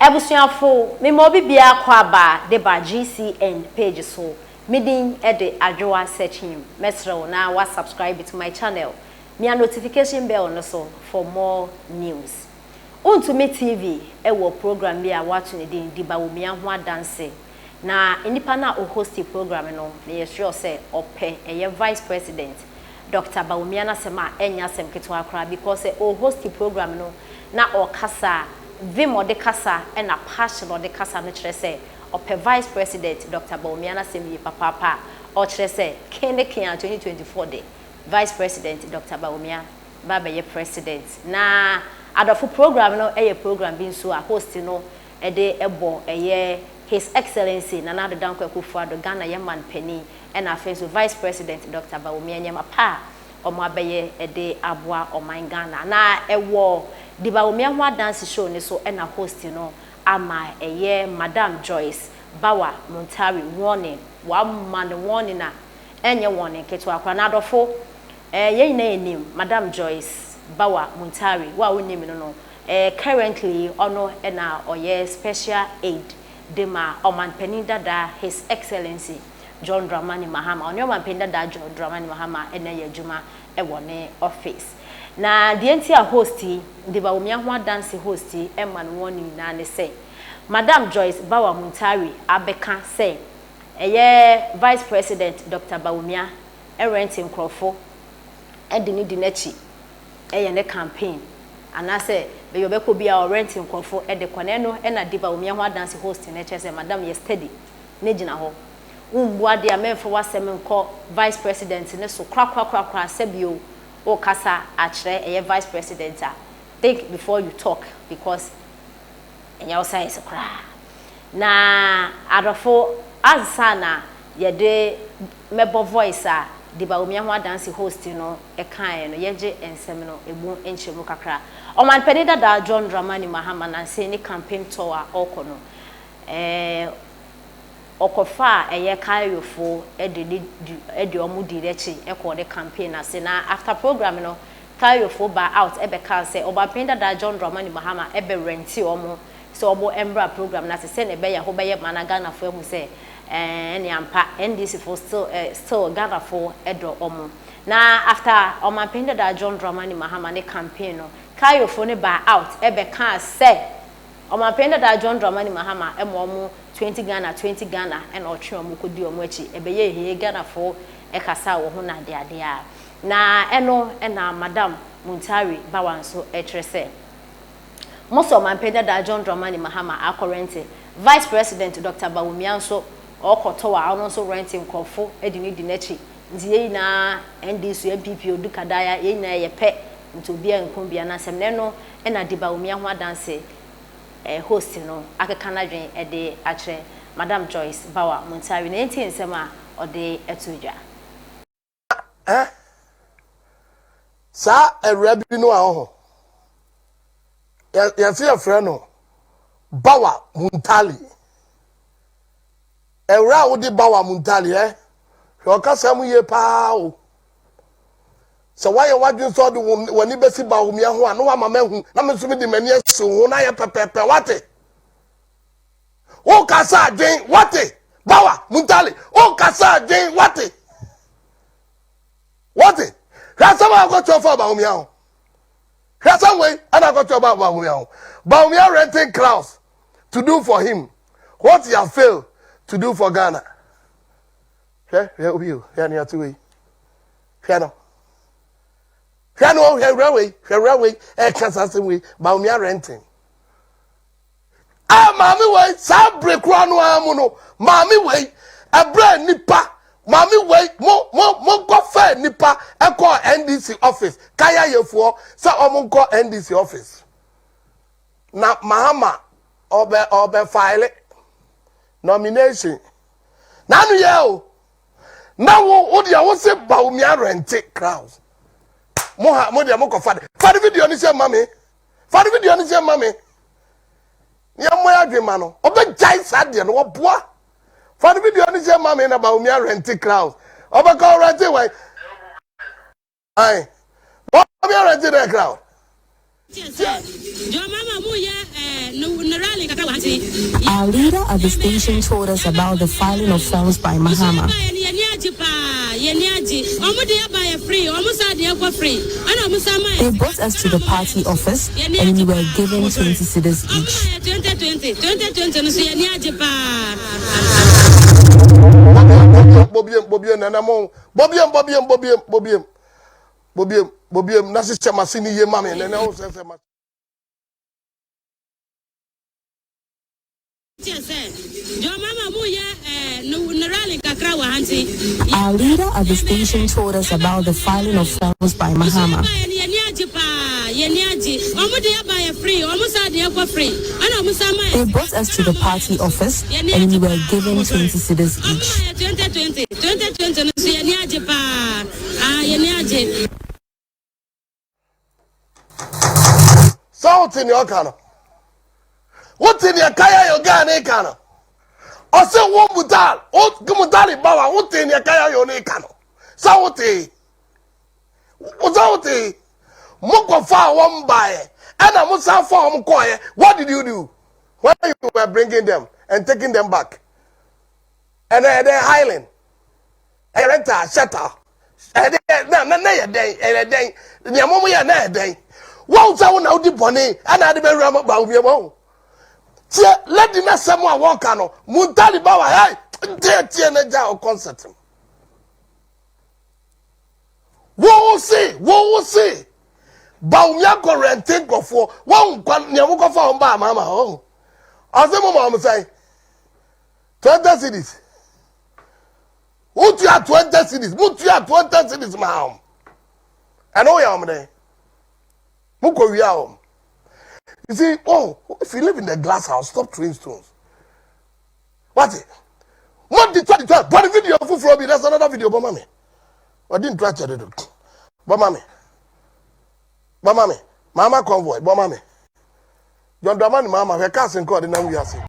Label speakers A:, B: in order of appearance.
A: Ebusuafo me mo bibia kwa ba de ba GCN page so midin e de adwoa searching mesrew na wa subscribe to my channel me a notification bell no so for more news. Untumi TV e wo program bi a watu ne din di Bawumia ho adanse na enipa na o host program no na ye sure say ope eye vice president Dr. Bawumia na sema enya sem ketwa akra because o host program no na o kasa Vimo de kasa and a passion or the kasa no chere or vice president Dr. Bawumia na semi papa or chere Kenya 2024 day vice president Dr. Bawumia baba ye president na adofo program no eye program bin so a host no e de ebo eye his excellency Nana Danko Akufo-Addo Ghana yeman penny and afenso vice president Dr. Bawumia nyama pa omo abeye e de aboa o man Ghana na ewo di Bawumia ho dance show ni so na host no ama eye Madam Joyce Bawa Montari warning one man warning na enye warning keto akwa na adofo ye na enim Madam Joyce Bawa Montari wa wonim no currently ono na oye special aid de ma oman peninda da his excellency John Dramani Mahama onyo man peninda da John Dramani Mahama na ye adwuma e wone office na the entire hostie the Bawumia ho dance hostie man warning na ne say Madam Joyce Bawa Montari abeka say eye vice president Dr. Bawumia renting crofo e de ni di nachi eye ne campaign ana say be yobeko bia renting crofo e de kwane no e na the Bawumia ho dance hostie na che say madam ye steady ne gina ho umbu ade amenfo wasem nko vice president ne so krakrakrakra sebio o kasa achre eye vice president think before you talk because in your size kra na adofo azana ye de mebo voice the Bawumia ho dance host no e kan no yeje ensem no ebu enchemu kakra o man penida da John Dramani Mahama na say ni campaign tour okono okofa eye kayofo ede omudi rechi ekọ de campaign ase na after program no kayofo ba out ebe kan say obapenda da John Dramani Mahama ebe renti omo so obo embra program na se ne be ya ho be ye managana fo emu say ene ampa NDC for still gather for edo omo na after obapenda da John Dramani Mahama ne campaign no kayofo ne ba out ebe kan say obapenda da John Dramani Mahama emo 20 Ghana and otwe omo kodi omo achi ebeye he Ghana for ekasa wo ho na de ade a na eno na Madam Montari Bawa nso etrese most of man peda da John Dramani Mahama akorente vice president Dr. Bawumia nso okoto wa ono nso renting kofo edini di nachi nti ye na NDC MPP odukadaya ye na ye pe nti obi enko bia na sem ne no na di Bawumia ho adanse host no akeka na dwen e de akre Madam Joyce Bawa Montari na enti nsema o de etudwa sa
B: ewrabi no aho ya fi afre no Bawa Montari ewra wo di Bawa Montari o kasam ye pa o so why you wadun so do woni besi Bawumia ho ano wa mama hu na me so me di mani asu ho na ye pepepe wate o kasa dwen wate Bawa Montari o kasa dwen wate rasa ma go to for Bawumia ho rasa we ana go to Bawumia ho Bawumia renting crowds to do for him what he have failed to do for Ghana obi o ya ni atuwe no railway Kansas way Bawumia renting mami way sa break no amu no mami way abra nipa mami way mo go fa nipa e call NDC office kaya yefo sa omo call NDC office na Mahama obe file nomination nanu ye o na wo dia wo se Bawumia renting crowds mo dia mo ko fa video ni se mami ya mo ya dwema no obe jai sade no boa fa video ni se mami na Bawumia renting crowds obe ko renting why ai Bawumia renting the crowd
C: Our leader at the station told us about the filing of forms by Mahama. They brought us to the party office and we were given 20 cedis each. Our leader at the station told us about the filing of forms by Mahama. They brought us to the party office and we were given 20 cedis each.
B: Salt in your cannon. What's in your kaya your gun, cannon? I say, what would that? What Gumudali Bawa, what in your kaya your cannon? Salty. Salty. Moko far one by, and I must have for quiet. What did you do? When you were bringing them and taking them back? And they're highland. A renter, shutter. And a day, Yamoya, day. Won't I know the bonnet and I'd be ram about your own? Let the next someone walk on. Muntali Bawa, dear Tiana concert. What will say? Bawumia go and think of for one Yamuka for Mama. Oh, as the mama say 20 cities. What you have 20 cities? What you have 20 cities, ma'am? I know you are there. Muko we are. You see, if you live in the glass house, stop throwing stones. What it? What did 2012? But the video of Floby, that's another video, but mommy. I didn't try to do it. But mommy. Mama convoy, but mommy. John Dramani, mama, her cousin called the name we are saying.